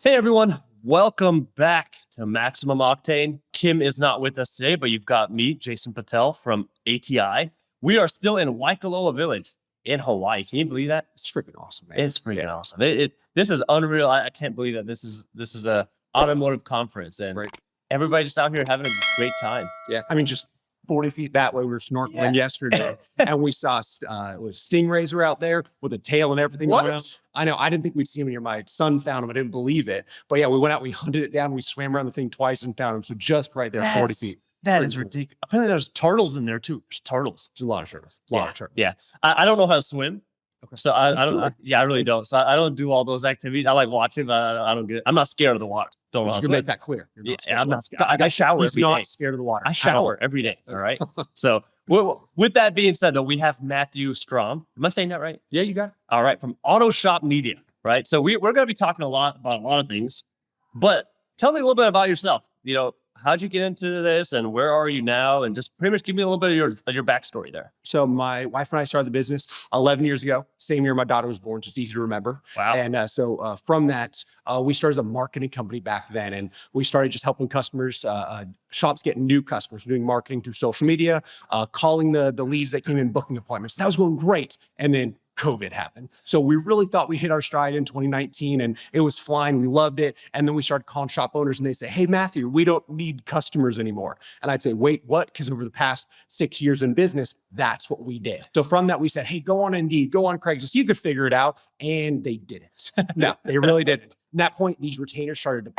Hey everyone, welcome back to Maximum Octane. Kim is not with us today, but you've got me, Jason Patel from ATI. We are still in Waikoloa Village in Hawaii. Can you believe that? It's freaking awesome, man. It's freaking awesome. This is unreal. I can't believe that this is a automotive conference and Right. everybody just out here having a great time. Yeah. I mean, just 40 feet that way. We were snorkeling yesterday and we saw stingrays were out there with a tail and everything. What? Going on. I know. I didn't think we'd see them here. My son found them. I didn't believe it. But yeah, we went out, we hunted it down. We swam around the thing twice and found them. So just right there, 40 feet. That is ridiculous. Apparently there's turtles in there too. There's turtles. There's a lot of turtles. A lot of turtles. Yeah. I don't know how to swim. Okay. So I don't. I really don't. So I don't do all those activities. I like watching, but I don't get it. I'm not scared of the water. Don't know. You can make that clear. I'm not scared. I shower He's every not day. scared of the water. I shower every day. All right. So with that being said, though, we have Matthew Strom. Am I saying that right? Yeah, you got it. All right, from AutoShop Media. Right. So we're going to be talking a lot about a lot of things, but tell me a little bit about yourself. How'd you get into this and where are you now? And just pretty much give me a little bit of your backstory there. So my wife and I started the business 11 years ago. Same year my daughter was born, so it's easy to remember. Wow. And so from that, we started as a marketing company back then. And we started just helping customers, shops get new customers, doing marketing through social media, calling the leads that came in, booking appointments. That was going great. And then COVID happened. So we really thought we hit our stride in 2019 and it was flying. We loved it. And then we started calling shop owners and they say, hey, Matthew, we don't need customers anymore. And I'd say, wait, what? Because over the past 6 years in business, that's what we did. So from that, we said, hey, go on Indeed, go on Craigslist. You could figure it out. And they didn't. No, they really didn't. At that point, these retainers started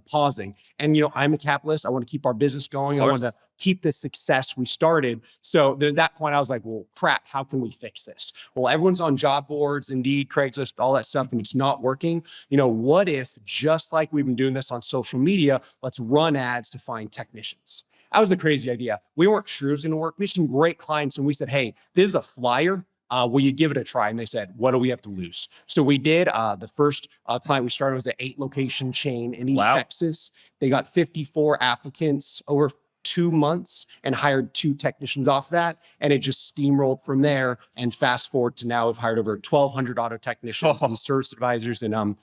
pausing. And, I'm a capitalist. I want to keep our business going. I want to keep the success we started. So at that point, I was like, well, crap, how can we fix this? Well, everyone's on job boards, Indeed, Craigslist, all that stuff, and it's not working. What if, just like we've been doing this on social media, let's run ads to find technicians? That was a crazy idea. We weren't sure it was going to work. We had some great clients, and we said, hey, this is a flyer. Will you give it a try? And they said, what do we have to lose? So we did. The first client we started was an 8-location chain in East Texas. They got 54 applicants over 2 months and hired 2 technicians off that. And it just steamrolled from there. And fast forward to now, we've hired over 1,200 auto technicians and service advisors. And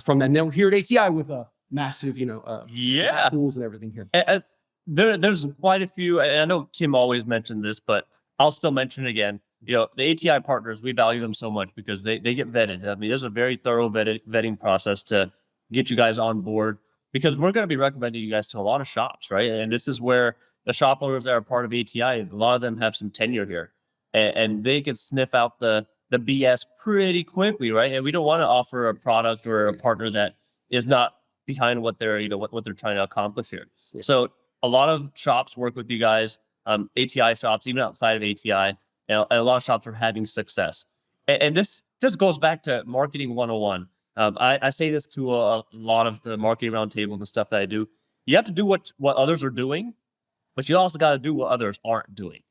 from that, and then we're here at ATI with a massive, tools and everything here. There's quite a few. And I know Kim always mentioned this, but I'll still mention it again. The ATI partners, we value them so much because they get vetted. I mean, there's a very thorough vetting process to get you guys on board because we're going to be recommending you guys to a lot of shops, right? And this is where the shop owners that are part of ATI, a lot of them have some tenure here and they can sniff out the BS pretty quickly, right? And we don't want to offer a product or a partner that is not behind what they're, what they're trying to accomplish here. Yeah. So a lot of shops work with you guys, ATI shops, even outside of ATI. And a lot of shops are having success. And this just goes back to marketing 101. I say this to a lot of the marketing roundtable and the stuff that I do. You have to do what others are doing, but you also got to do what others aren't doing.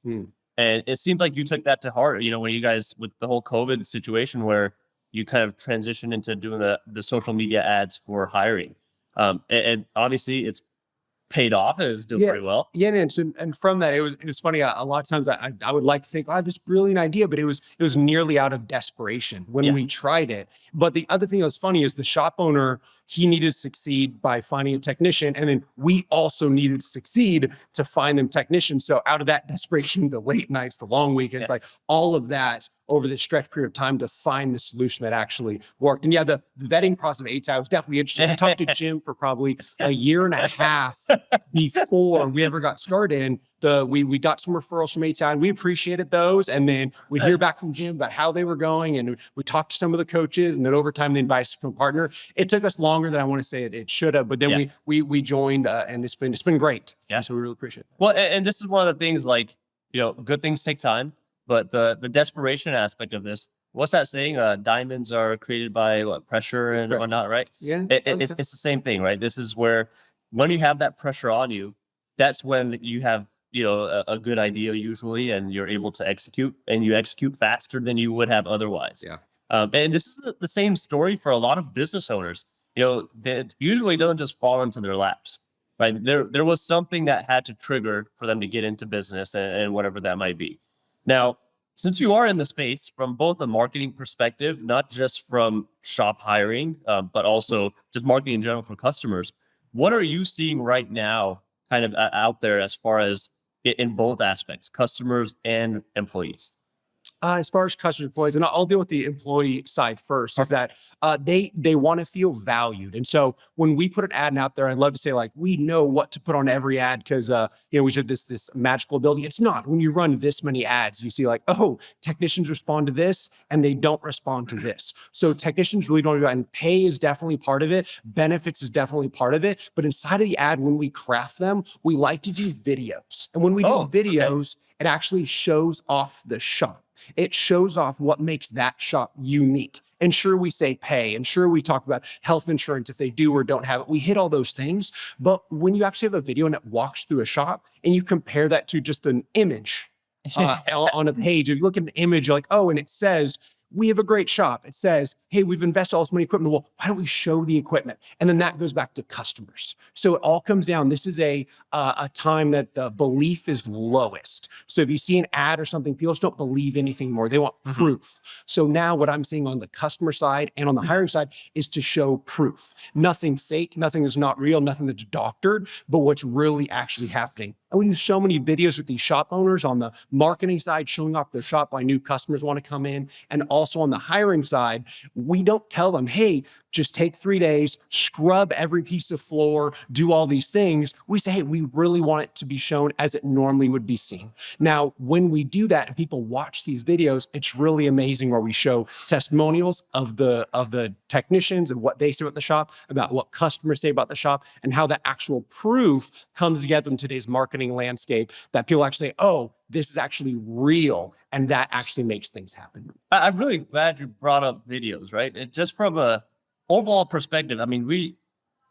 And it seems like you took that to heart, when you guys, with the whole COVID situation where you kind of transitioned into doing the social media ads for hiring. And obviously it's paid off. It was doing pretty well. Yeah, and from that, it was funny. A lot of times I would like to think, oh, this brilliant idea, but it was nearly out of desperation when we tried it. But the other thing that was funny is the shop owner, he needed to succeed by finding a technician. And then we also needed to succeed to find them technicians. So out of that desperation, the late nights, the long weekends, like all of that over this stretch period of time to find the solution that actually worked. And yeah, the vetting process of ATI was definitely interesting. I talked to Jim for probably a year and a half before we ever got started. And we got some referrals from ATI and we appreciated those. And then we'd hear back from Jim about how they were going. And we talked to some of the coaches and then over time they invited us to become a partner. It took us longer than I want to say it should have, but then we joined and it's been great. Yeah. So we really appreciate it. Well, and this is one of the things like, good things take time, but the desperation aspect of this, what's that saying? Diamonds are created by pressure and whatnot, right? Yeah. It's the same thing, right? This is where when you have that pressure on you, that's when you have, a good idea usually, and you're able to execute, and you execute faster than you would have otherwise. Yeah. And this is the same story for a lot of business owners. That usually don't just fall into their laps, right? There was something that had to trigger for them to get into business and whatever that might be. Now, Since you are in the space from both a marketing perspective, not just from shop hiring, but also just marketing in general for customers, what are you seeing right now kind of out there as far as in both aspects, customers and employees? As far as customer employees, and I'll deal with the employee side first, is that they want to feel valued. And so when we put an ad out there, I love to say like, we know what to put on every ad because we should this magical ability. It's not. When you run this many ads, you see like, oh, technicians respond to this and they don't respond to this. So technicians really don't do that. And pay is definitely part of it. Benefits is definitely part of it. But inside of the ad, when we craft them, we like to do videos. And when we do videos, it actually shows off the shop. It shows off what makes that shop unique. And sure, we say pay, and sure, we talk about health insurance if they do or don't have it. We hit all those things. But when you actually have a video and it walks through a shop and you compare that to just an image on a page, if you look at an image, you're like, oh, and it says, we have a great shop. It says, hey, we've invested all this money in equipment. Well, why don't we show the equipment? And then that goes back to customers. So it all comes down. This is a time that the belief is lowest. So if you see an ad or something, people just don't believe anything more. They want proof. So now what I'm seeing on the customer side and on the hiring side is to show proof. Nothing fake, nothing that's not real, nothing that's doctored, but what's really actually happening. And we do so many videos with these shop owners on the marketing side, showing off their shop, why new customers want to come in. And also on the hiring side, we don't tell them, hey, just take 3 days, scrub every piece of floor, do all these things. We say, hey, we really want it to be shown as it normally would be seen. Now, when we do that and people watch these videos, it's really amazing where we show testimonials of the technicians and what they say about the shop, about what customers say about the shop, and how that actual proof comes together in today's marketing landscape that people actually say, oh, this is actually real. And that actually makes things happen. I'm really glad you brought up videos, right? And just from a overall perspective, I mean, we,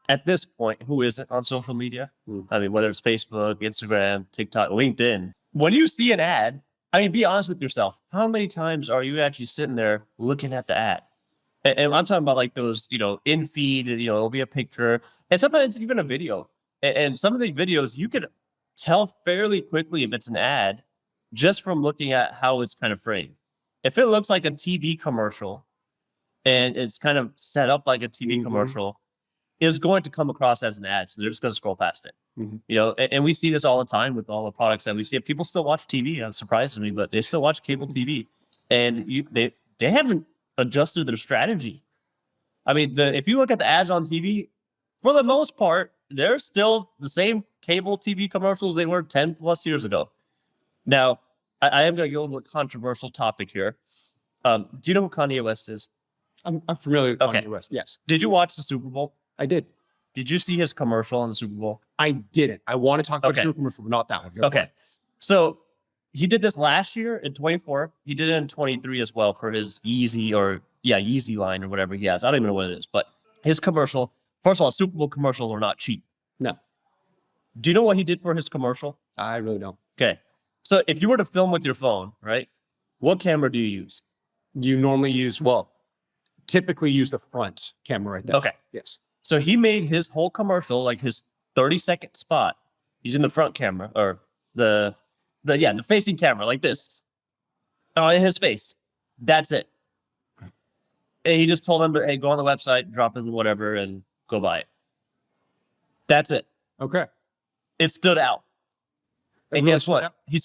at this point, who isn't on social media? I mean, whether it's Facebook, Instagram, TikTok, LinkedIn, when you see an ad, I mean, be honest with yourself. How many times are you actually sitting there looking at the ad? And I'm talking about like those, in feed, it'll be a picture and sometimes even a video. And some of the videos you could tell fairly quickly if it's an ad just from looking at how it's kind of framed. If it looks like a TV commercial and it's kind of set up like a TV commercial, is going to come across as an ad. So they're just going to scroll past it. And we see this all the time with all the products that we see. People still watch TV, surprises me, but they still watch cable TV. And they haven't adjusted their strategy. I mean, if you look at the ads on TV, for the most part, they're still the same cable TV commercials they were 10 plus years ago. Now, I am going to go a little controversial topic here. Do you know who Kanye West is? I'm familiar with Kanye West, yes. Did you watch the Super Bowl? I did. Did you see his commercial on the Super Bowl? I didn't. I want to talk about the Super commercial, but not that one. Okay. So he did this last year in 24. He did it in 23 as well for his Yeezy line or whatever he has. I don't even know what it is, but his commercial, first of all, Super Bowl commercials are not cheap. No. Do you know what he did for his commercial? I really don't. Okay. So if you were to film with your phone, right? What camera do you use? You normally typically use the front camera right there. Okay. Yes. So he made his whole commercial, like his 30-second spot. He's in the front camera or the facing camera like this. In his face. That's it. And he just told him, hey, go on the website, drop in whatever and go buy it. That's it. Okay. It stood out. And really guess what? He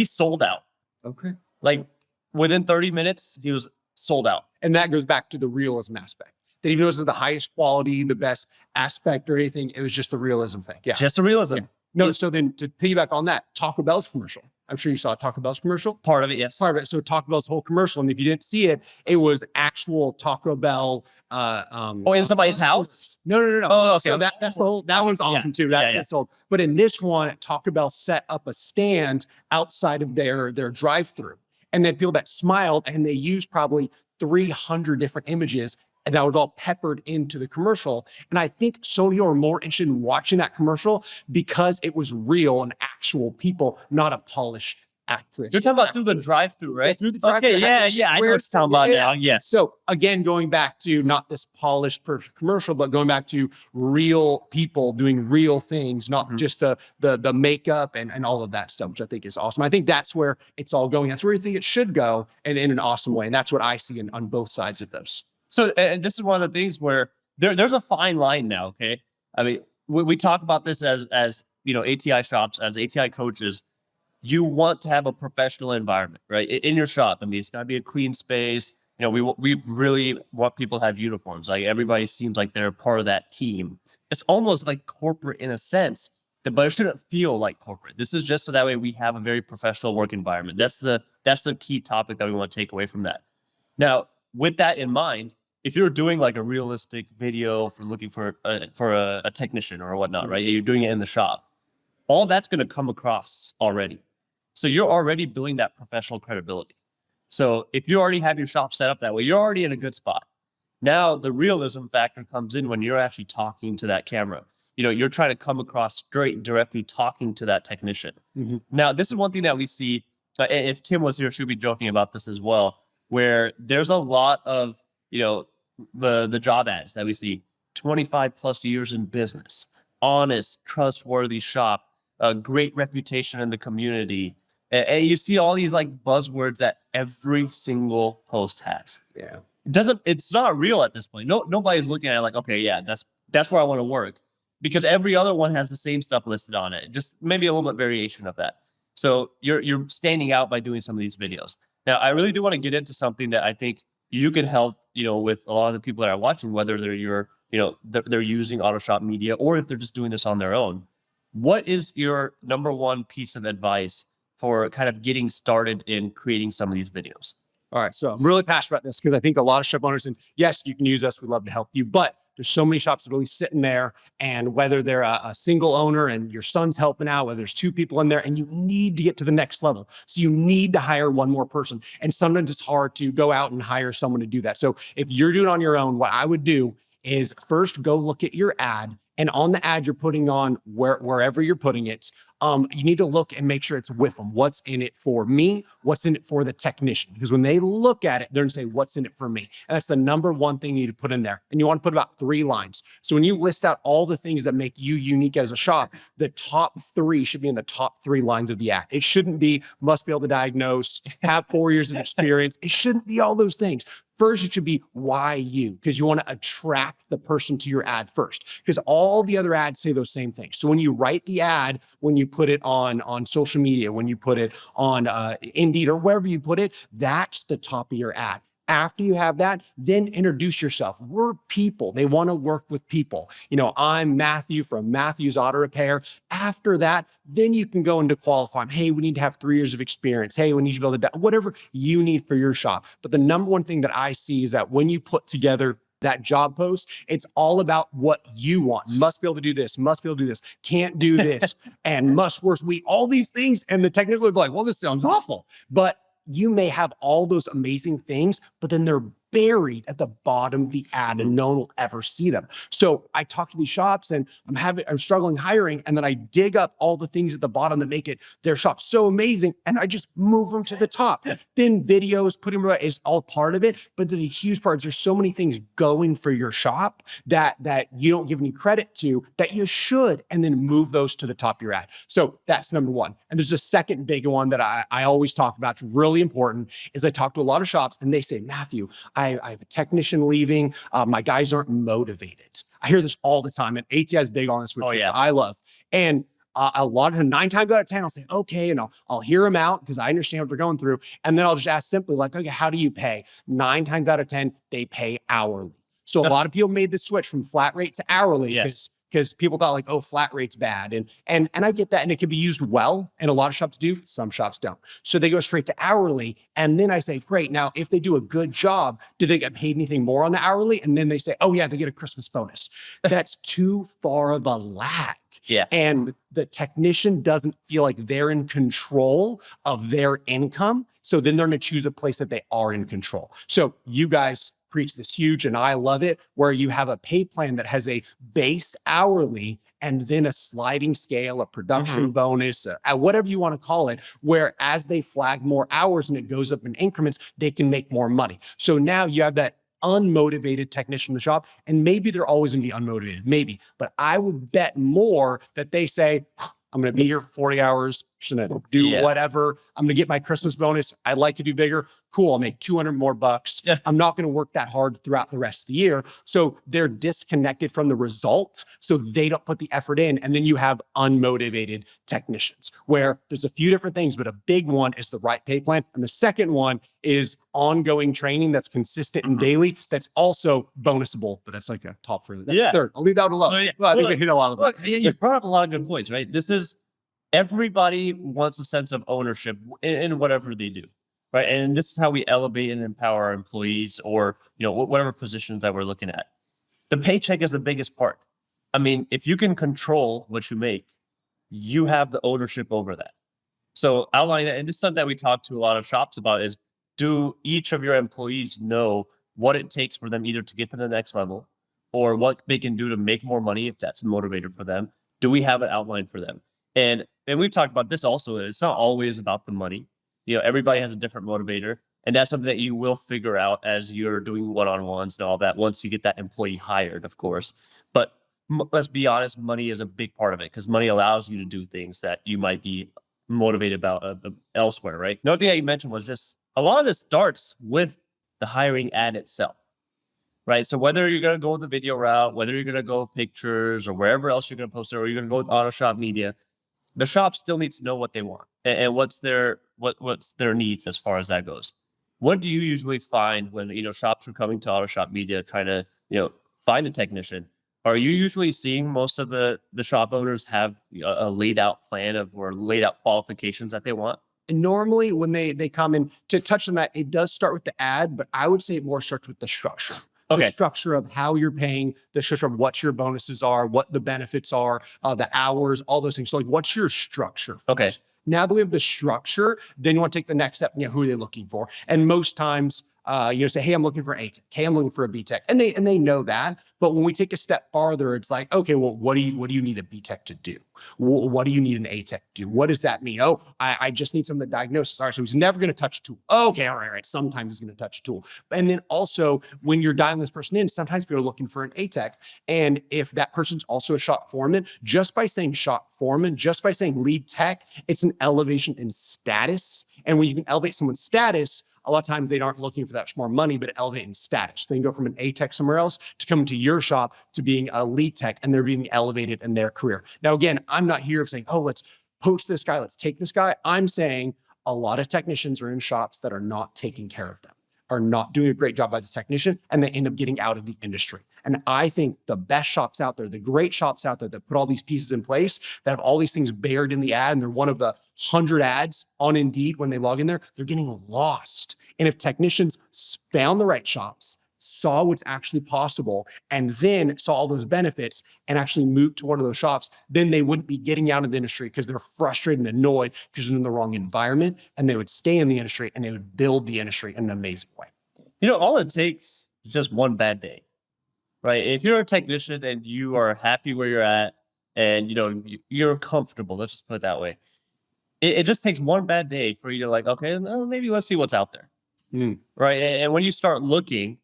sold out. Okay. Like within 30 minutes, he was sold out. And that goes back to the realism aspect. That even though this is the highest quality, the best aspect or anything, it was just the realism thing. Yeah. Just the realism. Yeah. No, so then to piggyback on that, Taco Bell's commercial. I'm sure you saw Taco Bell's commercial. Part of it, yes. Part of it. So Taco Bell's whole commercial, and if you didn't see it, it was actual Taco Bell. In somebody's house? No. Oh, okay. So that's the whole. That one's awesome too. That's sold. But in this one, Taco Bell set up a stand outside of their drive-through, and then people that smiled, and they used probably 300 different images. And that was all peppered into the commercial. And I think so many are more interested in watching that commercial because it was real and actual people, not a polished accurate. You're talking about through the drive-through, right? Through the drive-thru. Okay, yeah, I know what you're talking about now. Yes. So again, going back to not this polished perfect commercial, but going back to real people doing real things, not just the makeup and all of that stuff, which I think is awesome. I think that's where it's all going. That's where I think it should go, and in an awesome way. And that's what I see on both sides of this. So, and this is one of the things where there's a fine line now. Okay, I mean, we talk about this as ATI shops, as ATI coaches. You want to have a professional environment, right? In your shop. I mean, it's got to be a clean space. We really want people to have uniforms. Like everybody seems like they're part of that team. It's almost like corporate in a sense, but it shouldn't feel like corporate. This is just so that way we have a very professional work environment. That's the key topic that we want to take away from that. Now, with that in mind, if you're doing like a realistic video for looking for a technician or whatnot, right? You're doing it in the shop. All that's going to come across already. So you're already building that professional credibility. So if you already have your shop set up that way, you're already in a good spot. Now the realism factor comes in when you're actually talking to that camera. You're trying to come across straight and directly talking to that technician. Now, this is one thing that we see. If Kim was here, she'd be joking about this as well, where there's a lot of, the job ads that we see, 25 plus years in business, honest, trustworthy shop, a great reputation in the community. And you see all these like buzzwords that every single post has. Yeah. It's not real at this point. Nobody's looking at it like, okay, yeah, that's where I want to work, because every other one has the same stuff listed on it. Just maybe a little bit variation of that. So you're standing out by doing some of these videos. Now, I really do want to get into something that I think you can help, with a lot of the people that are watching, whether they're they're using AutoShop Media or if they're just doing this on their own. What is your number one piece of advice for kind of getting started in creating some of these videos? All right. So I'm really passionate about this because I think a lot of shop owners, and yes, you can use us. We'd love to help you, but there's so many shops really sitting there, and whether they're a single owner and your son's helping out, whether there's two people in there and you need to get to the next level. So you need to hire one more person. And sometimes it's hard to go out and hire someone to do that. So if you're doing it on your own, what I would do is first go look at your ad, and on the ad you're putting on wherever you're putting it, you need to look and make sure it's with them. What's in it for me? What's in it for the technician? Because when they look at it, they're gonna say, what's in it for me? And that's the number one thing you need to put in there. And you want to put about 3 lines. So when you list out all the things that make you unique as a shop, the top 3 should be in the top 3 lines of the ad. It shouldn't be must be able to diagnose, have 4 years of experience. It shouldn't be all those things. First, it should be why you, because you want to attract the person to your ad first, because all the other ads say those same things. So when you write the ad, when you put it on social media, when you put it on Indeed or wherever you put it, that's the top of your ad. After you have that, then introduce yourself. We're people. They want to work with people. I'm Matthew from Matthew's Auto Repair. After that, then you can go into qualifying. Hey, we need to have 3 years of experience. Hey, we need to be able to, whatever you need for your shop. But the number one thing that I see is that when you put together that job post, it's all about what you want. Must be able to do this, must be able to do this, can't do this, and must worst week, all these things. And the technical will be like, well, this sounds awful. But you may have all those amazing things, but then they're buried at the bottom of the ad and no one will ever see them. So I talk to these shops and I'm struggling hiring, and then I dig up all the things at the bottom that make their shop so amazing, and I just move them to the top. Then videos, putting them is all part of it, but the huge part is there's so many things going for your shop that you don't give any credit to that you should, and then move those to the top of your ad. So that's number one. And there's a second big one that I always talk about. It's really important. Is I talk to a lot of shops and they say, Matthew, I have a technician leaving. My guys aren't motivated. I hear this all the time, and ATI is big on this, which I love. And a lot of them, 9 times out of 10, I'll say, okay, and I'll hear them out because I understand what they're going through. And then I'll just ask simply like, okay, how do you pay? 9 times out of 10, they pay hourly. So a lot of people made the switch from flat rate to hourly because people thought like, oh, flat rate's bad. And I get that. And it can be used well. And a lot of shops do, some shops don't. So they go straight to hourly. And then I say, great. Now, if they do a good job, do they get paid anything more on the hourly? And then they say, oh yeah, they get a Christmas bonus. That's too far of a lag. Yeah. And the technician doesn't feel like they're in control of their income. So then they're going to choose a place that they are in control. So you guys creates this huge, and I love it, where you have a pay plan that has a base hourly and then a sliding scale, a production bonus, whatever you want to call it, where as they flag more hours and it goes up in increments, they can make more money. So now you have that unmotivated technician in the shop, and maybe they're always going to be unmotivated, maybe, but I would bet more that they say, I'm going to be here for 40 hours. I'm going to do whatever. I'm going to get my Christmas bonus. I'd like to do bigger. Cool. I'll make 200 more bucks. Yeah. I'm not going to work that hard throughout the rest of the year. So they're disconnected from the result. So they don't put the effort in. And then you have unmotivated technicians, where there's a few different things, but a big one is the right pay plan. And the second one is ongoing training that's consistent and daily. That's also bonusable, but that's like a top for that's third. I'll leave that alone. I think we hit a lot of that. You brought up a lot of good points, right? This is everybody wants a sense of ownership in whatever they do, right? And this is how we elevate and empower our employees, or whatever positions that we're looking at. The paycheck is the biggest part. I mean, if you can control what you make, you have the ownership over that. So outlining that, and this is something that we talk to a lot of shops about, is do each of your employees know what it takes for them either to get to the next level or what they can do to make more money if that's a motivator for them? Do we have it outlined for them? And we've talked about this also. It's not always about the money. Everybody has a different motivator, and that's something that you will figure out as you're doing one-on-ones and all that once you get that employee hired, of course. But let's be honest, money is a big part of it, because money allows you to do things that you might be motivated about elsewhere, right? Another thing that you mentioned was just a lot of this starts with the hiring ad itself, right? So whether you're going to go the video route, whether you're going to go pictures or wherever else you're going to post it, or you're going to go with AutoShop Media, the shop still needs to know what they want and what's their needs as far as that goes. What do you usually find when shops are coming to AutoShop Media trying to find a technician? Are you usually seeing most of the shop owners have a laid out plan or laid out qualifications that they want? And normally when they come in, to touch on that, it does start with the ad, but I would say it more starts with the structure. Okay. The structure of how you're paying, the structure of what your bonuses are, what the benefits are, the hours, all those things. So like, what's your structure first? Okay. Now that we have the structure, then you want to take the next step. Who are they looking for? And most times, say, hey, I'm looking for an A-Tech. Hey, I'm looking for a B-Tech. And they know that. But when we take a step farther, it's like, okay, well, what do you need a B-Tech to do? What do you need an A-Tech to do? What does that mean? Oh, I just need some of the diagnosis. All right, so he's never going to touch a tool. Okay, all right. Sometimes he's going to touch a tool. And then also, when you're dialing this person in, sometimes people are looking for an A-Tech. And if that person's also a shop foreman, just by saying shop foreman, just by saying lead tech, it's an elevation in status. And when you can elevate someone's status, a lot of times they aren't looking for that much more money, but elevating status. They can go from an A-Tech somewhere else to coming to your shop to being a lead tech, and they're being elevated in their career. Now, again, I'm not here saying, oh, let's poach this guy, let's take this guy. I'm saying a lot of technicians are in shops that are not taking care of them, are not doing a great job by the technician, and they end up getting out of the industry. And I think the best shops out there, the great shops out there that put all these pieces in place, that have all these things buried in the ad, and they're one of the 100 ads on Indeed when they log in there, they're getting lost. And if technicians found the right shops, saw what's actually possible, and then saw all those benefits and actually moved to one of those shops, then they wouldn't be getting out of the industry because they're frustrated and annoyed because they're in the wrong environment, and they would stay in the industry and they would build the industry in an amazing way. All it takes is just one bad day, right? If you're a technician and you are happy where you're at and, you're comfortable, let's just put it that way. It just takes one bad day for you to like, okay, well, maybe let's see what's out there. Right. And when you start looking,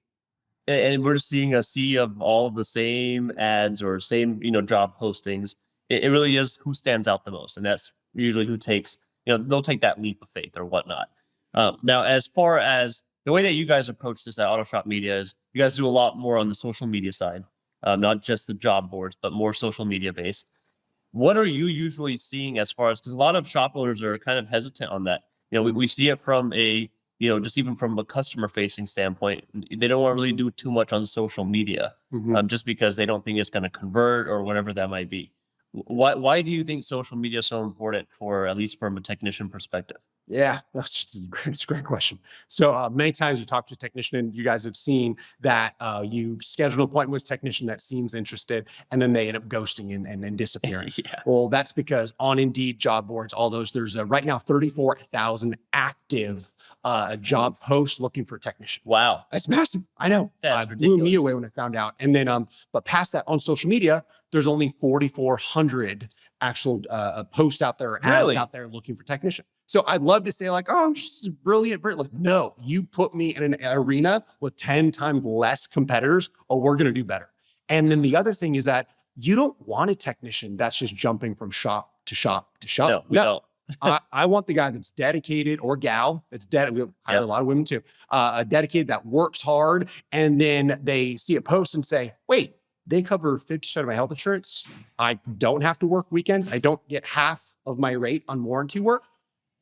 and we're seeing a sea of all of the same ads or same, job postings, it really is who stands out the most. And that's usually who takes, they'll take that leap of faith or whatnot. Now, as far as the way that you guys approach this at AutoShop Media is you guys do a lot more on the social media side, not just the job boards, but more social media based. What are you usually seeing as far as, because a lot of shop owners are kind of hesitant on that. We see it from just even from a customer facing standpoint, they don't want to really do too much on social media, just because they don't think it's going to convert or whatever that might be. Why do you think social media is so important for, at least from a technician perspective? Yeah, it's a great question. So many times you talk to a technician and you guys have seen that you schedule an appointment with a technician that seems interested and then they end up ghosting and disappearing. Yeah. Well, that's because on Indeed, job boards, all those, there's right now 34,000 active job posts looking for technicians. Wow. That's massive. I know. That's Blew me ridiculous. away when I found out. And then, but past that on social media, there's only 4,400 actual posts out there, ads Really? out there looking for technician. So I'd love to say like, oh, she's brilliant. Like, no, you put me in an arena with 10 times less competitors, or we're going to do better. And then the other thing is that you don't want a technician that's just jumping from shop to shop to shop. No, we don't. I want the guy that's dedicated, or gal that's dedicated. We hire a lot of women too. Dedicated, that works hard, and then they see a post and say, "Wait, they cover 50% of my health insurance. I don't have to work weekends. I don't get half of my rate on warranty work.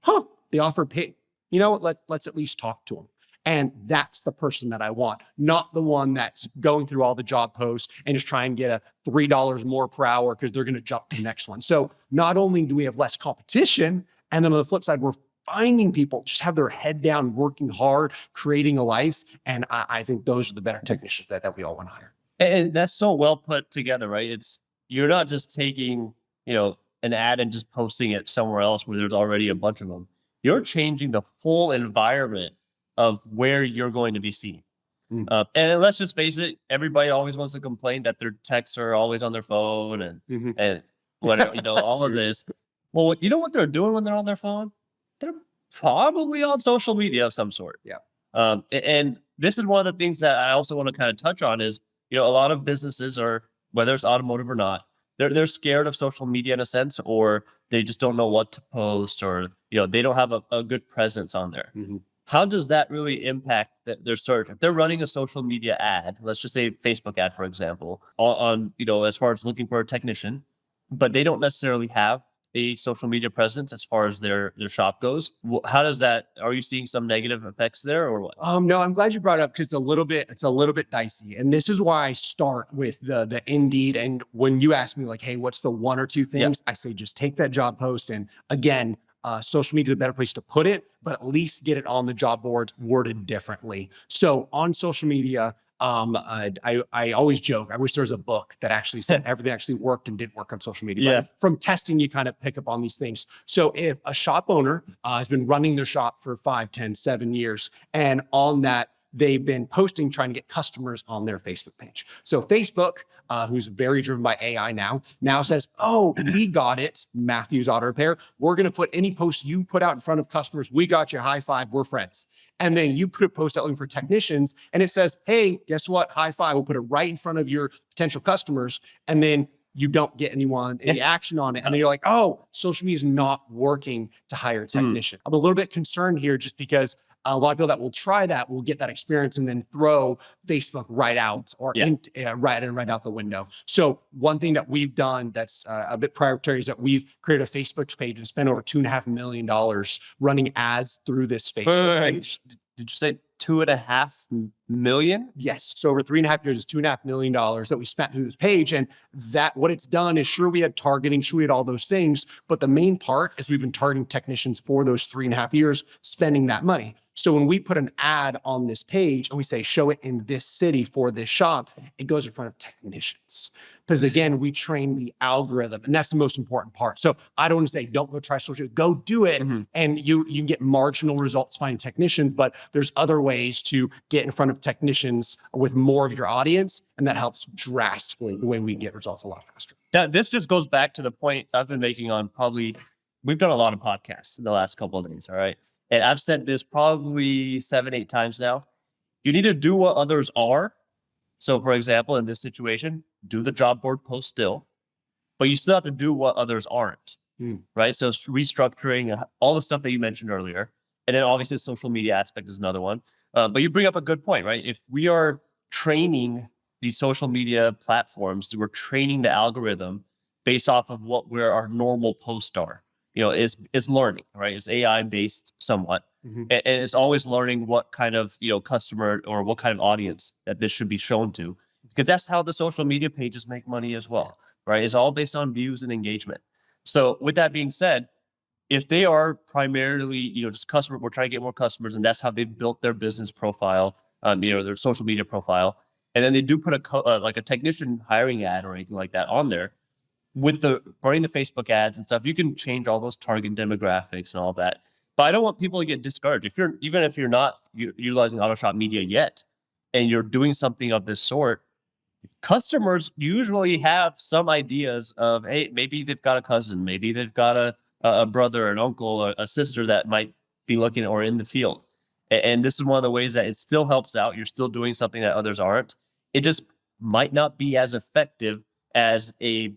Huh? They offer pay. You know what? Let's at least talk to them." And that's the person that I want, not the one that's going through all the job posts and just try and get a $3 more per hour because they're going to jump to the next one. So not only do we have less competition, and then on the flip side, we're finding people just have their head down, working hard, creating a life. And I think those are the better technicians that we all want to hire. And that's so well put together, right? You're not just taking, an ad and just posting it somewhere else where there's already a bunch of them. You're changing the whole environment of where you're going to be seen. And let's just face it, everybody always wants to complain that their texts are always on their phone and whatever, all of this. Well, you know what they're doing when they're on their phone? They're probably on social media of some sort. Yeah. And this is one of the things that I also want to kind of touch on is, a lot of businesses are, whether it's automotive or not, they're scared of social media in a sense, or they just don't know what to post, or, they don't have a good presence on there. How does that really impact their search? If they're running a social media ad, let's just say Facebook ad, for example, on as far as looking for a technician, but they don't necessarily have a social media presence as far as their shop goes. How does that? Are you seeing some negative effects there, or what? No, I'm glad you brought it up because it's a little bit dicey, and this is why I start with the Indeed. And when you ask me like, hey, what's the one or two things? I say just take that job post, and again, social media is a better place to put it, but at least get it on the job boards worded differently. So on social media, I always joke, I wish there was a book that actually said everything actually worked and didn't work on social media. Yeah. But from testing, you kind of pick up on these things. So if a shop owner has been running their shop for 5, 10, 7 years, and on that, they've been posting, trying to get customers on their Facebook page. So Facebook, who's very driven by AI now says, oh, we got it, Matthew's Auto Repair. We're going to put any post you put out in front of customers. We got you, high five, we're friends. And then you put a post out looking for technicians, and it says, hey, guess what? High five. We'll put it right in front of your potential customers. And then you don't get any action on it. And then you're like, oh, social media is not working to hire a technician. I'm a little bit concerned here just because a lot of people that will try that will get that experience and then throw Facebook right out or right out the window. So one thing that we've done that's a bit proprietary is that we've created a Facebook page and spent over $2.5 million running ads through this Facebook page. Did you say 2.5 million? Yes. So over 3.5 years, it's $2.5 million that we spent through this page. And that what it's done is sure we had targeting, sure we had all those things, but the main part is we've been targeting technicians for those 3.5 years, spending that money. So when we put an ad on this page and we say, show it in this city for this shop, it goes in front of technicians. Because again, we train the algorithm, and that's the most important part. So I don't want to say, don't go try social, go do it. And you can get marginal results finding technicians, but there's other ways to get in front of technicians with more of your audience. And that helps drastically the way we get results a lot faster. Now, this just goes back to the point I've been making on we've done a lot of podcasts in the last couple of days. All right. And I've said this probably 7, 8 times now. You need to do what others are. So for example, in this situation, do the job board post still, but you still have to do what others aren't, right? So it's restructuring, all the stuff that you mentioned earlier. And then obviously the social media aspect is another one. But you bring up a good point, right? If we are training these social media platforms, we're training the algorithm based off of where our normal posts are. It's learning, right? It's AI based somewhat. And it's always learning what kind of, customer or what kind of audience that this should be shown to, because that's how the social media pages make money as well. right? It's all based on views and engagement. So with that being said, if they are primarily, just we're trying to get more customers, and that's how they've built their business profile, their social media profile, and then they do put like a technician hiring ad or anything like that on there, with running the Facebook ads and stuff, you can change all those target demographics and all that. But I don't want people to get discouraged. Even if you're not utilizing AutoShop Media yet, and you're doing something of this sort, customers usually have some ideas of, hey, maybe they've got a cousin, maybe they've got a brother, an uncle, or a sister that might be looking or in the field. And this is one of the ways that it still helps out. You're still doing something that others aren't. It just might not be as effective as a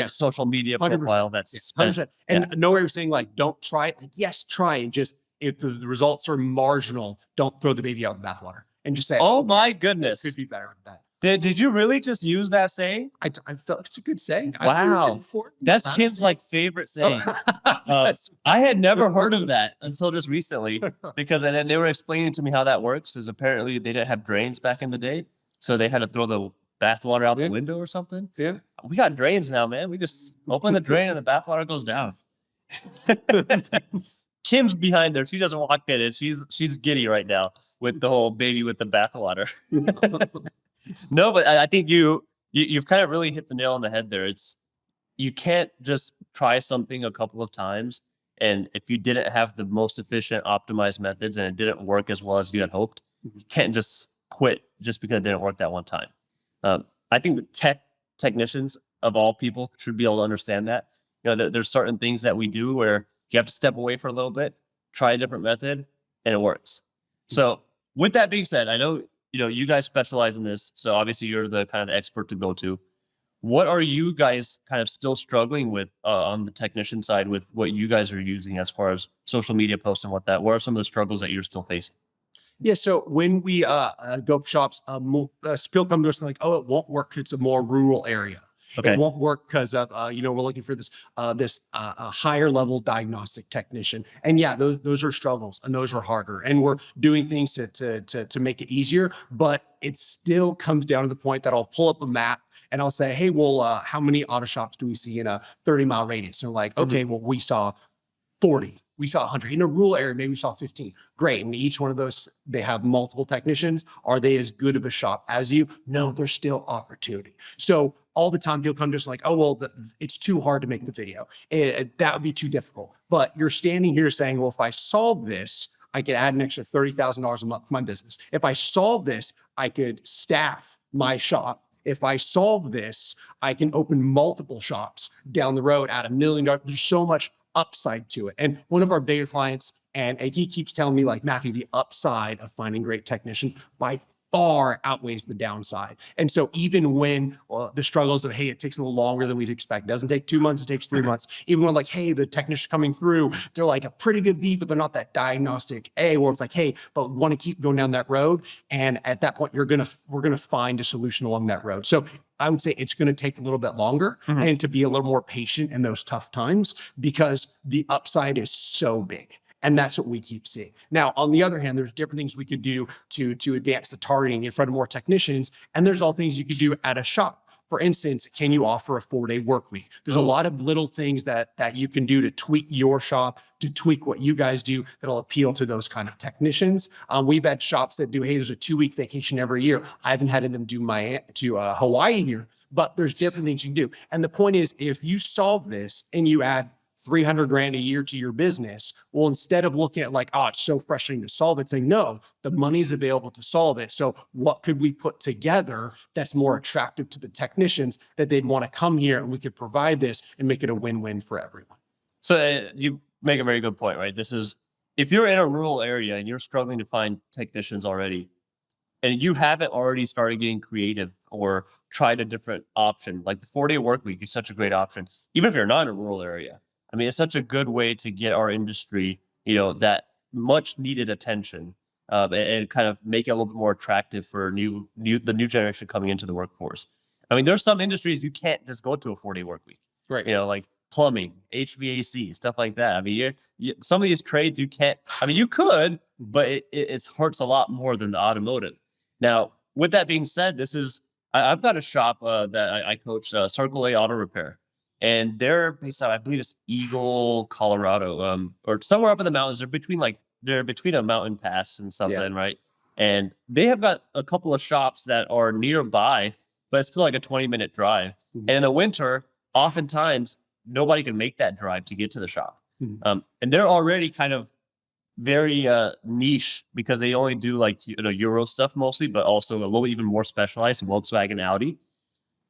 social media 100%. profile. That's 100%. And nowhere you're saying like, don't try it. Like, yes, try and just, if the results are marginal, don't throw the baby out with the bathwater and just say, oh my goodness, it could be better with that. Did you really just use that saying? I felt it's a good saying. Wow. That's Kim's like favorite saying. I had never heard of that until just recently, because and then they were explaining to me how that works. Is apparently they didn't have drains back in the day, so they had to throw the bathwater out the window or something. Yeah. We got drains now, man. We just open the drain and the bathwater goes down. Kim's behind there. She doesn't walk in it. She's giddy right now with the whole baby with the bathwater. No, but I think you've kind of really hit the nail on the head there. You can't just try something a couple of times, and if you didn't have the most efficient, optimized methods and it didn't work as well as you had hoped, you can't just quit just because it didn't work that one time. I think the technicians of all people should be able to understand that. There's certain things that we do where you have to step away for a little bit, try a different method, and it works. So with that being said, I know you guys specialize in this, so obviously you're the kind of the expert to go to. What are you guys kind of still struggling with on the technician side with what you guys are using as far as social media posts and what are some of the struggles that you're still facing? Yeah, so when we go to shops, people come to us and like, oh, it won't work 'cause it's a more rural area. Okay. It won't work because of we're looking for this higher level diagnostic technician, and yeah, those are struggles and those are harder, and we're doing things to make it easier. But it still comes down to the point that I'll pull up a map and I'll say, hey, well, how many auto shops do we see in a 30-mile radius? And they're like, okay, well, we saw 40, we saw 100. In a rural area, maybe we saw 15. Great. And each one of those, they have multiple technicians. Are they as good of a shop as you? No, there's still opportunity. So all the time people come to us like, oh, well, it's too hard to make the video. That would be too difficult. But you're standing here saying, well, if I solve this, I could add an extra $30,000 a month to my business. If I solve this, I could staff my shop. If I solve this, I can open multiple shops down the road at $1 million. There's so much upside to it. And one of our bigger clients, and he keeps telling me like, Matthew, the upside of finding great technicians by far outweighs the downside. And so even when the struggles of, hey, it takes a little longer than we'd expect, it doesn't take 2 months, it takes 3 months. Even when like, hey, the technician coming through, they're like a pretty good beat, but they're not that diagnostic A, where it's like, hey, but we want to keep going down that road. And at that point, we're going to find a solution along that road. So I would say it's going to take a little bit longer and to be a little more patient in those tough times, because the upside is so big. And that's what we keep seeing. Now, on the other hand, there's different things we could do to advance the targeting in front of more technicians. And there's all things you could do at a shop. For instance, can you offer a 4-day work week? There's a lot of little things that you can do to tweak your shop, to tweak what you guys do that'll appeal to those kind of technicians. We've had shops that do, hey, there's a 2-week vacation every year. I haven't had them do Hawaii here, but there's different things you can do. And the point is, if you solve this and you add $300,000 a year to your business, well, instead of looking at like, oh, it's so frustrating to solve it, say, no, the money's available to solve it. So what could we put together that's more attractive to the technicians that they'd want to come here, and we could provide this and make it a win-win for everyone. So you make a very good point, right? This is, if you're in a rural area and you're struggling to find technicians already, and you haven't already started getting creative or tried a different option, like the 4-day work week is such a great option, even if you're not in a rural area. I mean, it's such a good way to get our industry, that much needed attention, and kind of make it a little bit more attractive for the new generation coming into the workforce. I mean, there's some industries you can't just go to a 4-day work week, right? Like plumbing, HVAC, stuff like that. I mean, some of these trades you can't. I mean, you could, but it hurts a lot more than the automotive. Now, with that being said, this is I've got a shop that I coach, Circle A Auto Repair, and they're based out, I believe it's Eagle, Colorado, or somewhere up in the mountains. They're between a mountain pass and something, right? And they have got a couple of shops that are nearby, but it's still like a 20-minute drive. Mhm. And in the winter, oftentimes nobody can make that drive to get to the shop. Mhm. And they're already kind of very niche because they only do like Euro stuff mostly, but also a little even more specialized in Volkswagen, Audi.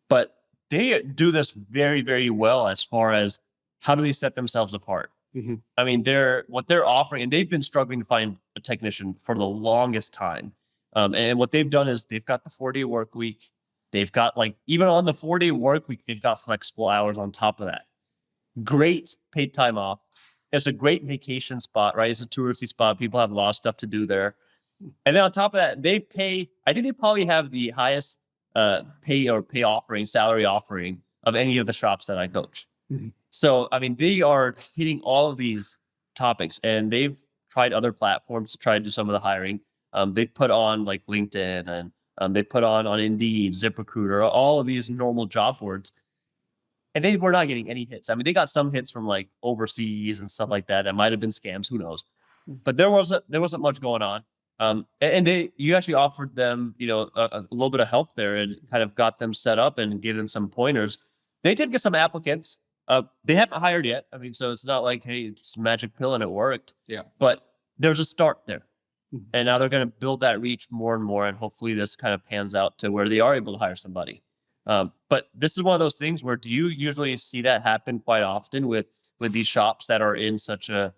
But they do this very, very well as far as how do they set themselves apart. Mhm. I mean, what they're offering, and they've been struggling to find a technician for the longest time. And what they've done is they've got the 4-day work week. They've got like even on the 4-day work week, they've got flexible hours on top of that. Great paid time off. It's a great vacation spot, right? It's a touristy spot. People have a lot of stuff to do there. And then on top of that, they pay, I think they probably have the highest pay offering, salary offering of any of the shops that I coach. Mhm. So, I mean, they are hitting all of these topics and they've tried other platforms to try to do some of the hiring. They've put on like LinkedIn and they put on Indeed, ZipRecruiter, all of these normal job boards. And they were not getting any hits. I mean, they got some hits from like overseas and stuff like that. That might have been scams. Who knows? But there wasn't much going on. And you actually offered them, a little bit of help there and kind of got them set up and gave them some pointers. They did get some applicants. They haven't hired yet. I mean, so it's not like, hey, it's a magic pill and it worked. Yeah. But there's a start there. Mhm. And now they're going to build that reach more and more. And hopefully this kind of pans out to where they are able to hire somebody. But this is one of those things where do you usually see that happen quite often with these shops that are in such a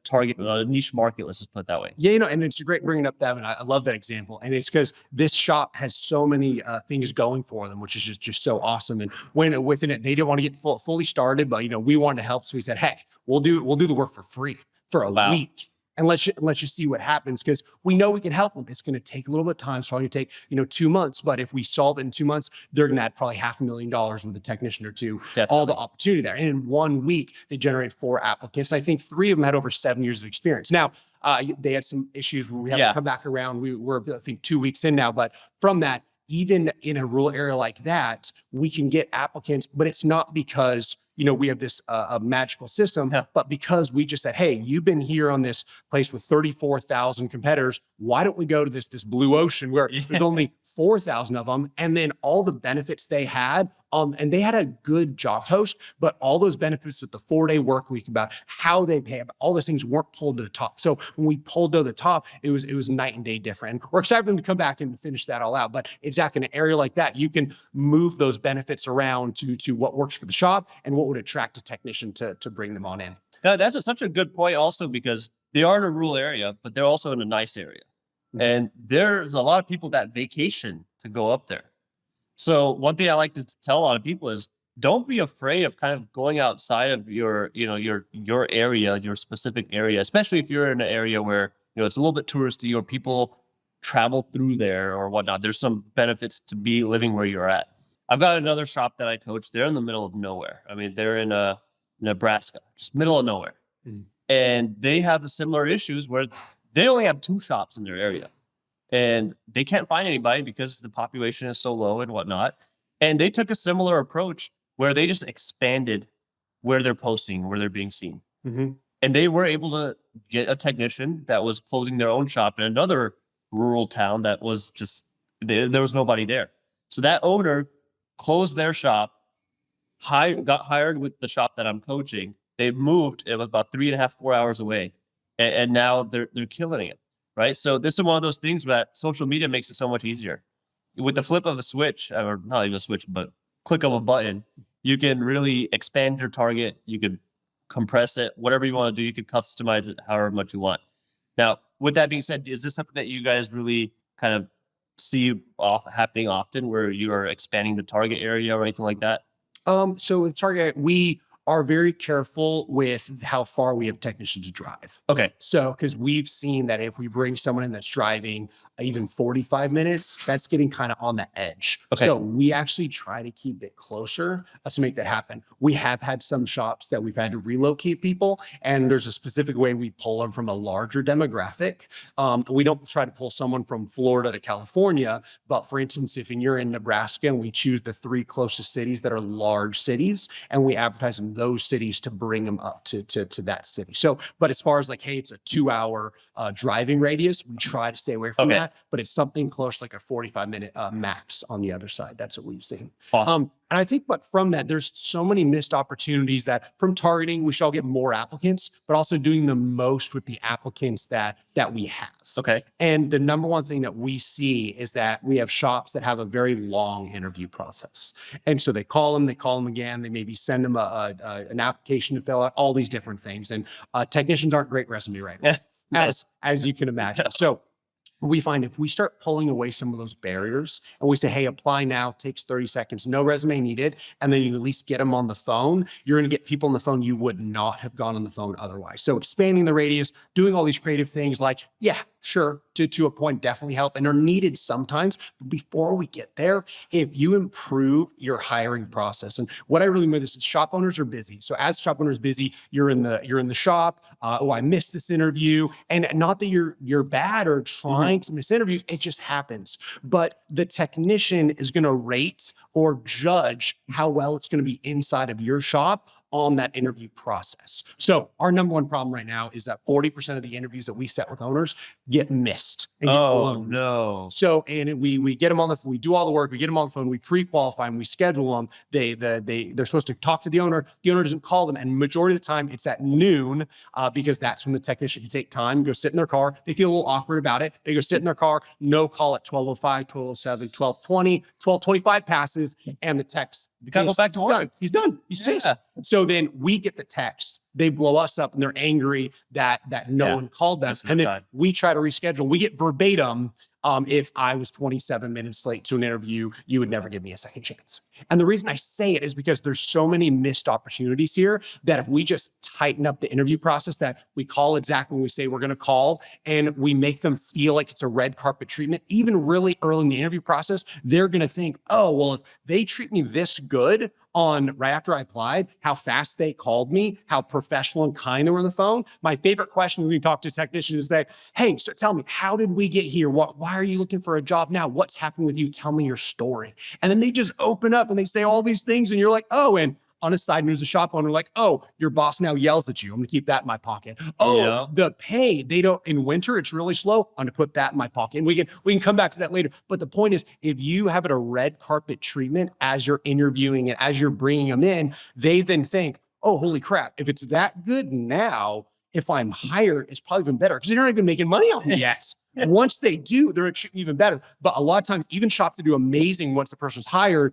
target, a niche market, let's just put it that way. Yeah, and it's great bringing up that, and I love that example. And it's because this shop has so many things going for them, which is just so awesome. And when within it, they didn't want to get fully started, but we wanted to help, so we said, "Heck, we'll do the work for free for a Wow. week." And let's just see what happens because we know we can help them. It's going to take a little bit of time. It's probably going to take 2 months. But if we solve it in 2 months, they're going to add probably $500,000 with a technician or two. Definitely. All the opportunity there. And in 1 week, they generate 4 applicants. I think 3 of them had over 7 years of experience. Now, they had some issues where we have to come back around. We're I think 2 weeks in now. But from that, even in a rural area like that, we can get applicants. But it's not because we have this a magical system, but because we just said, hey, you've been here on this place with 34,000 competitors. Why don't we go to this blue ocean where there's only 4,000 of them? And then all the benefits they had, and they had a good job post, but all those benefits at the 4-day work week about how they pay, all those things weren't pulled to the top. So when we pulled to the top, it was night and day different. And we're excited for them to come back and finish that all out. But exactly in an area like that, you can move those benefits around to what works for the shop and what would attract a technician to bring them on in. Now, that's such a good point also because they are in a rural area, but they're also in a nice area. Mhm. And there's a lot of people that vacation to go up there. So one thing I like to tell a lot of people is don't be afraid of kind of going outside of your area, your specific area, especially if you're in an area where, it's a little bit touristy or people travel through there or whatnot. There's some benefits to be living where you're at. I've got another shop that I coach. They're in the middle of nowhere. I mean, they're in Nebraska, just middle of nowhere. Mhm. And they have the similar issues where they only have 2 shops in their area. And they can't find anybody because the population is so low and whatnot. And they took a similar approach where they just expanded where they're posting, where they're being seen. Mhm. And they were able to get a technician that was closing their own shop in another rural town that was just, there was nobody there. So that owner closed their shop, got hired with the shop that I'm coaching. They moved, it was about 3.5, 4 hours away. And now they're killing it. Right. So this is one of those things that social media makes it so much easier. With the flip of a switch, or not even a switch, but click of a button, you can really expand your target. You can compress it, whatever you want to do. You can customize it however much you want. Now, with that being said, is this something that you guys really kind of see happening often where you are expanding the target area or anything like that? So with Target, we are very careful with how far we have technicians to drive. Okay. So, because we've seen that if we bring someone in that's driving even 45 minutes, that's getting kind of on the edge. Okay. So we actually try to keep it closer to make that happen. We have had some shops that we've had to relocate people, and there's a specific way we pull them from a larger demographic. We don't try to pull someone from Florida to California, but for instance, if you're in Nebraska and we choose the 3 closest cities that are large cities, and we advertise in those cities to bring them up to that city. So, but as far as like, hey, it's a 2-hour driving radius, we try to stay away from that, but it's something close like a 45-minute max on the other side. That's what we've seen. Awesome. And I think, but from that, there's so many missed opportunities that from targeting, we shall get more applicants, but also doing the most with the applicants that we have. Okay. And the number one thing that we see is that we have shops that have a very long interview process. And so they call them again, they maybe send them an application to fill out, all these different things. And technicians aren't great resume writers, as you can imagine. So we find if we start pulling away some of those barriers and we say, hey, apply now, takes 30 seconds, no resume needed, and then you at least get them on the phone, you're going to get people on the phone you would not have gone on the phone otherwise. So expanding the radius, doing all these creative things like, yeah, sure, to a point, definitely help and are needed sometimes. But before we get there, if you improve your hiring process, and what I really mean is shop owners are busy. So as shop owners busy, you're in the shop. Oh, I missed this interview, and not that you're bad or trying to miss interviews. It just happens. But the technician is going to rate or judge how well it's going to be inside of your shop on that interview process. So our number one problem right now is that 40% of the interviews that we set with owners get missed. And get blown. No. So, and we get them on we do all the work, we get them on the phone, we pre-qualify them, we schedule them. They're supposed to talk to the owner doesn't call them. And majority of the time it's at noon because that's when the technician can take time, go sit in their car. They feel a little awkward about it. They go sit in their car, no call at 12:05, 12:07, 12:20, 12:25 passes, and the text. You gotta go back to work. He's done. He's pissed. So then we get the text. They blow us up and they're angry that no one called them. And then we try to reschedule. We get verbatim, if I was 27 minutes late to an interview, you would never give me a second chance. And the reason I say it is because there's so many missed opportunities here that if we just tighten up the interview process, that we call exactly when we say we're going to call, and we make them feel like it's a red carpet treatment, even really early in the interview process, they're going to think, oh, well, if they treat me this good on right after I applied, how fast they called me, how professional and kind they were on the phone. My favorite question when we talk to technicians is say, hey, so tell me, how did we get here? Why are you looking for a job now? What's happening with you? Tell me your story. And then they just open up and they say all these things and you're like, oh, and on a side note, as a shop owner, like, oh, your boss now yells at you. I'm going to keep that in my pocket. Oh, the pay, they don't, in winter, it's really slow. I'm going to put that in my pocket. And we can come back to that later. But the point is, if you have it a red carpet treatment as you're interviewing and as you're bringing them in, they then think, oh, holy crap. If it's that good now, if I'm hired, it's probably even better because they're not even making money off me yet. Once they do, they're even better. But a lot of times, even shops that do amazing once the person's hired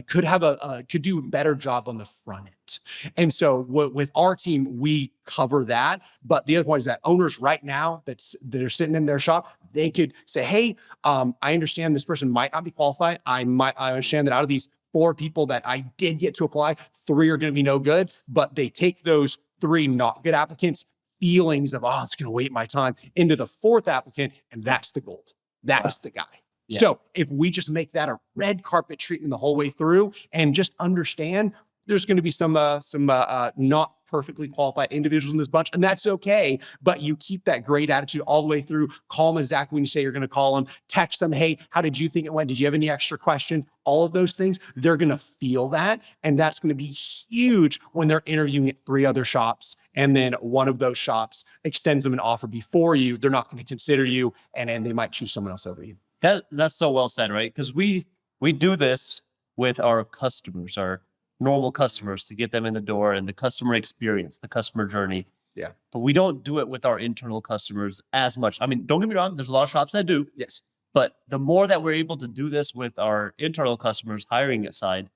could do a better job on the front end. And so with our team, we cover that. But the other point is that owners right now that are sitting in their shop, they could say, hey, I understand this person might not be qualified. I understand that out of these 4 people that I did get to apply, 3 are going to be no good. But they take those 3 not good applicants, feelings of, oh, it's going to wait my time, into the 4th applicant, and that's the gold. That's the guy. Yeah. So if we just make that a red carpet treatment the whole way through and just understand there's going to be some not perfectly qualified individuals in this bunch, and that's okay. But you keep that great attitude all the way through. Call them exactly when you say you're going to call them. Text them, hey, how did you think it went? Did you have any extra questions? All of those things, they're going to feel that. And that's going to be huge when they're interviewing at 3 other shops. And then one of those shops extends them an offer before you. They're not going to consider you, and they might choose someone else over you. That's so well said, right? Because we do this with our customers, our normal customers, to get them in the door and the customer experience, the customer journey. Yeah. But we don't do it with our internal customers as much. I mean, don't get me wrong, there's a lot of shops that do. Yes. But the more that we're able to do this with our internal customers, hiring side,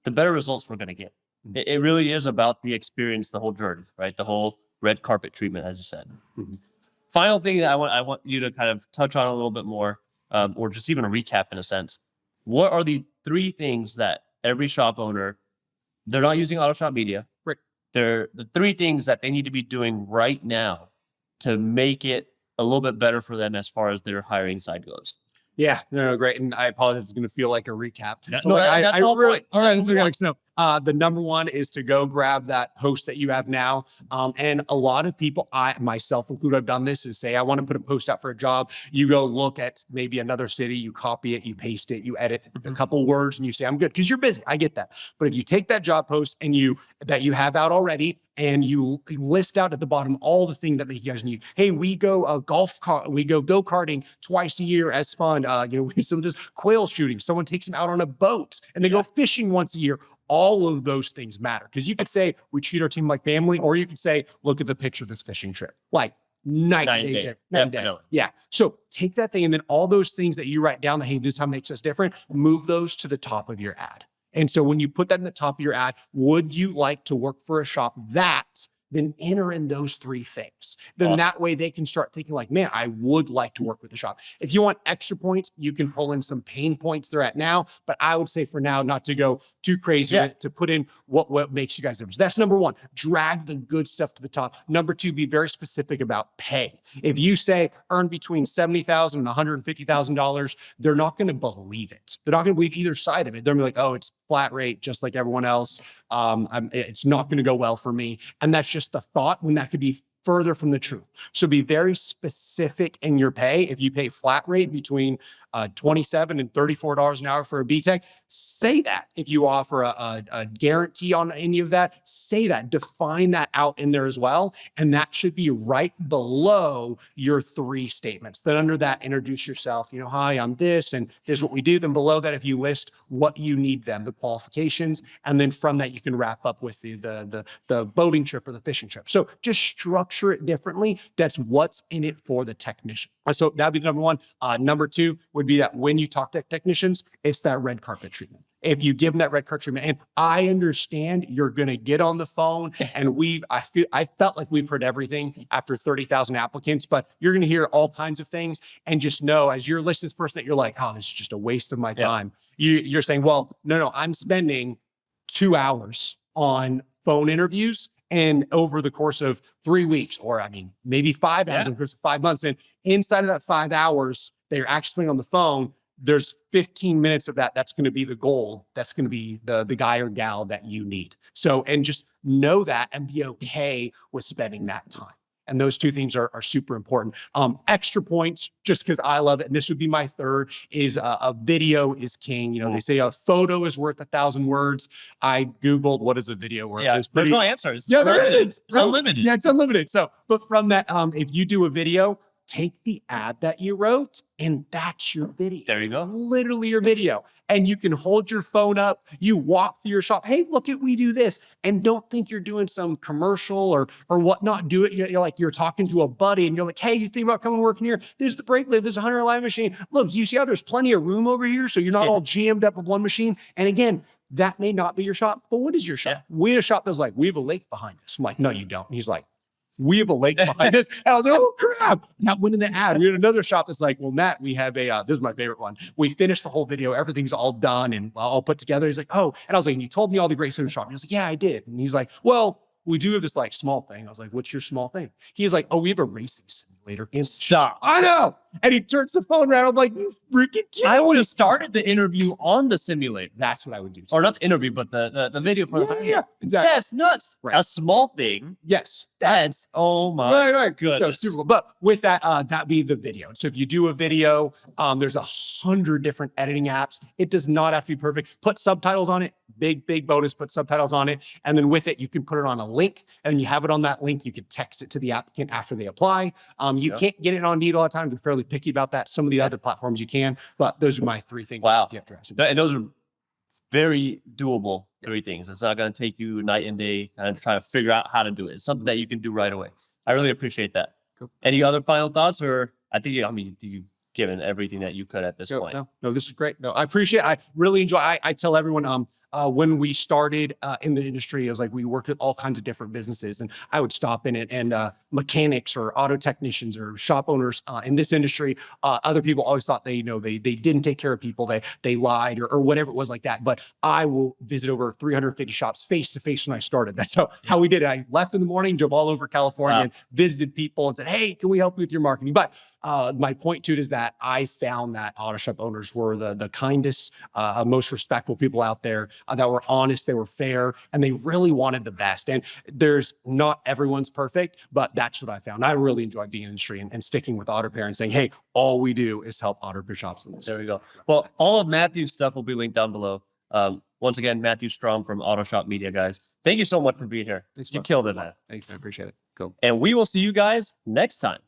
the better results we're going to get. It really is about the experience, the whole journey, right? The whole red carpet treatment, as you said. Mm-hmm. Final thing that I want you to kind of touch on a little bit more, or just even a recap in a sense. What are the 3 things that every shop owner, they're not using AutoShop Media, they're the three things that they need to be doing right now to make it a little bit better for them as far as their hiring side goes. Yeah, no, great. And I apologize. It's going to feel like a recap. But No, like, that's the whole point. all right. That's the whole point. So, the number one is to go grab that post that you have now. And a lot of people, I myself included, I've done this, is say, I want to put a post out for a job. You go look at maybe another city, you copy it, you paste it, you edit a couple words, and you say, I'm good, because you're busy. I get that. But if you take that job post and you have out already, and you list out at the bottom all the things that make you guys need. Hey, we go we go go-karting twice a year as fun. Some just quail shooting. Someone takes them out on a boat, and they go fishing once a year. All of those things matter, because you could say we treat our team like family, or you could say, look at the picture of this fishing trip. Like night and day. Yeah. So take that thing, and then all those things that you write down that, hey, this is how it makes us different, move those to the top of your ad. And so when you put that in the top of your ad, would you like to work for a shop that, then enter in those three things. Then that way they can start thinking like, man, I would like to work with the shop. If you want extra points, you can pull in some pain points they're at now. But I would say for now, not to go too crazy, to put in what makes you guys different. That's number one, drag the good stuff to the top. Number two, be very specific about pay. If you say earn between $70,000 and $150,000, they're not going to believe it. They're not going to believe either side of it. They're going to be like, oh, it's flat rate, just like everyone else. It's not going to go well for me. And that's just the thought, when that could be further from the truth. So be very specific in your pay. If you pay flat rate between $27 and $34 an hour for a B-Tech, say that. If you offer a guarantee on any of that, say that. Define that out in there as well. And that should be right below your three statements. Then under that, introduce yourself. Hi, I'm this, and this is what we do. Then below that, if you list what you need them, the qualifications, and then from that, you can wrap up with the boating trip or the fishing trip. So just structure it differently. That's what's in it for the technician. So that'd be the number one. Number two would be that when you talk to technicians, it's that red carpet treatment. If you give them that red carpet treatment, and I understand you're going to get on the phone, and I felt like we've heard everything after 30,000 applicants, but you're going to hear all kinds of things. And just know, as you're listening to this person, that you're like, oh, this is just a waste of my time. You're saying, well, no, I'm spending 2 hours on phone interviews, and over the course of 3 weeks, or maybe 5 hours in the course of 5 months. And inside of that 5 hours, they're actually on the phone. There's 15 minutes of that. That's going to be the goal. That's going to be the guy or gal that you need. So, and just know that and be okay with spending that time. And those two things are super important. Extra points, just because I love it, and this would be my third, is a video is king. They say a photo is worth 1,000 words. I Googled what is a video worth. Yeah, there's no answers. Yeah, there is. It's unlimited. Yeah, it's unlimited. So, but from that, if you do a video, take the ad that you wrote, and that's your video. There you go. Literally your video. And you can hold your phone up. You walk through your shop. Hey, look at, we do this. And don't think you're doing some commercial or whatnot. Do it. You're like, you're talking to a buddy, and you're like, hey, you think about coming working here? There's the brake lift. There's a 100 line machine. Look, you see how there's plenty of room over here? So you're not all jammed up with one machine. And again, that may not be your shop, but what is your shop? We have a shop that's like, we have a lake behind us. I'm like, no, you don't. And he's like, we have a lake behind us. And I was like, oh crap. That went in the ad. We had another shop that's like, well, Matt, we have this is my favorite one. We finished the whole video. Everything's all done and all put together. He's like, oh. And I was like, and you told me all the great stuff in the shop. And he was like, yeah, I did. And he's like, well, we do have this like small thing. I was like, what's your small thing? He's like, oh, we have a racing simulator. And Stop. I know. And he turns the phone around. I'm like, you freaking kid. I would have started the interview on the simulator. That's what I would do. Or not the interview, but the video for the exactly. That's nuts. Right. A small thing. Yes. That's, oh my Right. goodness. So super cool. But with that, that be the video. So if you do a video, there's 100 different editing apps. It does not have to be perfect. Put subtitles on it. Big bonus, put subtitles on it. And then with it, you can put it on a link, and you have it on that link. You can text it to the applicant after they apply. You can't get it on Indeed all the time. We're fairly picky about that. Some of the other platforms you can, but those are my three things. Wow. You have to ask. And those are very doable 3 things. It's not going to take you night and day kind of trying to figure out how to do it. It's something that you can do right away. I really appreciate that. Cool. Any other final thoughts? Or you've given everything that you could at this point. No, this is great. No, I appreciate it. I really enjoy. I tell everyone, when we started in the industry, it was like we worked with all kinds of different businesses, and I would stop in it, and mechanics or auto technicians or shop owners in this industry, other people always thought they didn't take care of people, they lied or whatever it was like that. But I will visit over 350 shops face to face when I started. That's how we did it. I left in the morning, drove all over California, and visited people and said, "Hey, can we help you with your marketing?" But my point to it is that I found that auto shop owners were the kindest, most respectful people out there, that were honest, they were fair, and they really wanted the best. And there's not everyone's perfect, but that's what I found. I really enjoyed being in the industry and sticking with auto repair and saying, "Hey, all we do is help auto repair shops." There we go. Well, all of Matthew's stuff will be linked down below. Once again, Matthew Strom from AutoShop Media, guys. Thank you so much for being here. Thanks, You man. killed it, man. Thanks, I appreciate it. Cool. And we will see you guys next time.